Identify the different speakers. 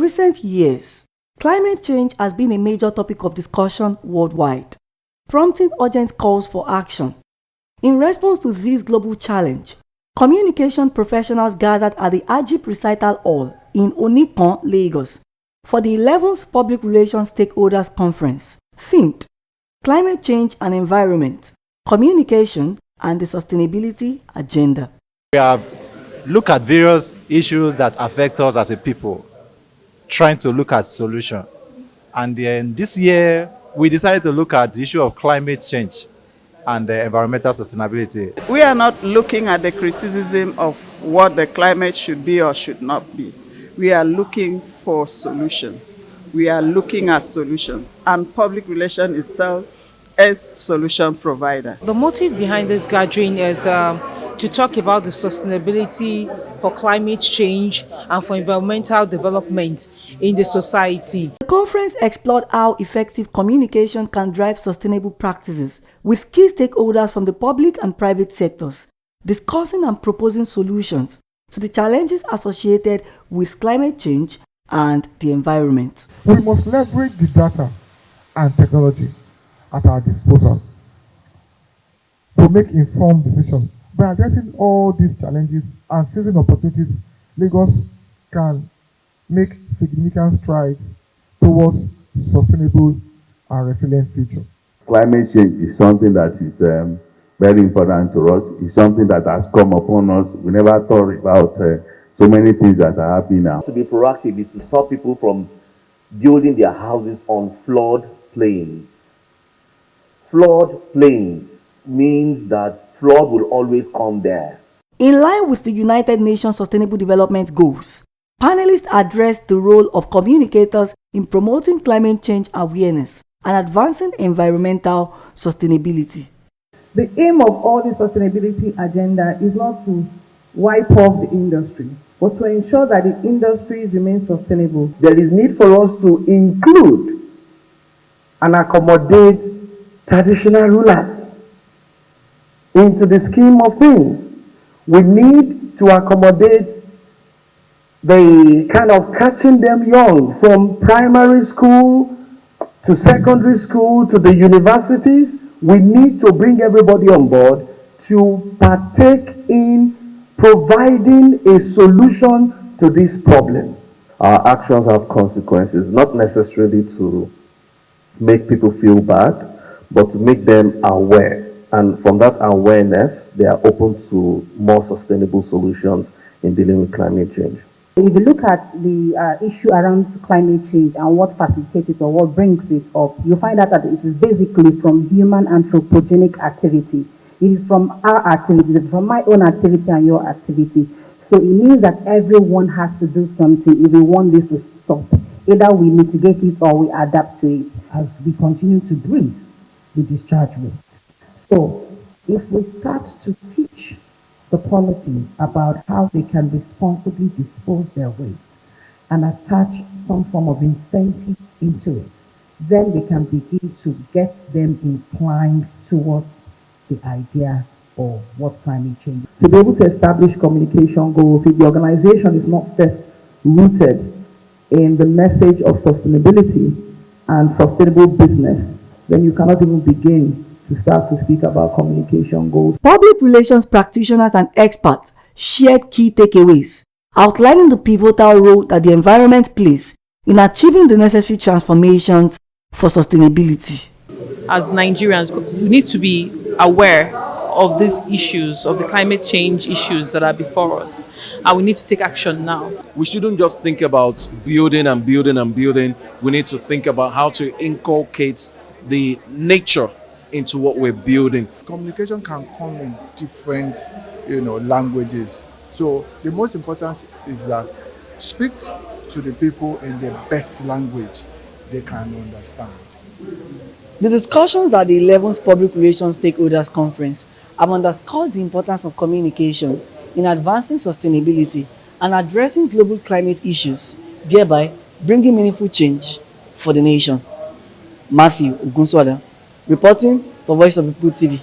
Speaker 1: recent years, climate change has been a major topic of discussion worldwide, prompting urgent calls for action. In response to this global challenge, communication professionals gathered at the Ajib Recital Hall in Onikan, Lagos, for the 11th Public Relations Stakeholders Conference, themed Climate Change and Environment, Communication and the Sustainability Agenda.
Speaker 2: We have looked at various issues that affect us as a people, trying to look at solutions. And then this year, we decided to look at the issue of climate change and environmental sustainability.
Speaker 3: We are not looking at the criticism of what the climate should be or should not be. We are looking for solutions. We are looking at solutions, and public relations itself is solution provider.
Speaker 4: The motive behind this gathering is to talk about the sustainability for climate change and for environmental development in the society.
Speaker 1: The conference explored how effective communication can drive sustainable practices with key stakeholders from the public and private sectors, discussing and proposing solutions to the challenges associated with climate change and the environment.
Speaker 5: We must leverage the data and technology at our disposal to make informed decisions. By addressing all these challenges and seizing opportunities, Lagos can make significant strides towards sustainable and resilient future.
Speaker 6: Climate change is something that is very important to us. It's something that has come upon us. We never thought about so many things that are happening now.
Speaker 7: To be proactive is to stop people from building their houses on flood plains. Flood plains means that flood will always come there.
Speaker 1: In line with the United Nations Sustainable Development Goals, panelists addressed the role of communicators in promoting climate change awareness and advancing environmental sustainability.
Speaker 8: The aim of all the sustainability agenda is not to wipe off the industry, but to ensure that the industries remain sustainable.
Speaker 9: There is need for us to include and accommodate traditional rulers into the scheme of things. We need to accommodate the kind of catching them young from primary school to secondary school to the universities. We need to bring everybody on board to partake in providing a solution to this problem.
Speaker 6: Our actions have consequences, not necessarily to make people feel bad, but to make them aware. And from that awareness, they are open to more sustainable solutions in dealing with climate change.
Speaker 10: If you look at the issue around climate change and what facilitates it or what brings it up, you find out that it is basically from human anthropogenic activity. It is from our activity, it is from my own activity and your activity. So it means that everyone has to do something if we want this to stop. Either we mitigate it or we adapt to it.
Speaker 11: As we continue to breathe, we discharge waste. So if we start to teach the policies about how they can responsibly dispose their waste and attach some form of incentive into it, then we can begin to get them inclined towards the idea of what climate change is.
Speaker 8: To be able to establish communication goals, if the organization is not first rooted in the message of sustainability and sustainable business, then you cannot even begin to start to speak about communication goals.
Speaker 1: Public relations practitioners and experts shared key takeaways, outlining the pivotal role that the environment plays in achieving the necessary transformations for sustainability.
Speaker 12: As Nigerians, we need to be aware of these issues, of the climate change issues that are before us, and we need to take action now.
Speaker 13: We shouldn't just think about building and building and building. We need to think about how to inculcate the nature into what we're building.
Speaker 14: Communication can come in different, languages. So the most important is that speak to the people in the best language they can understand.
Speaker 1: The discussions at the 11th Public Relations Stakeholders Conference have underscored the importance of communication in advancing sustainability and addressing global climate issues, thereby bringing meaningful change for the nation. Matthew Ogunswada, reporting for Voice of People TV.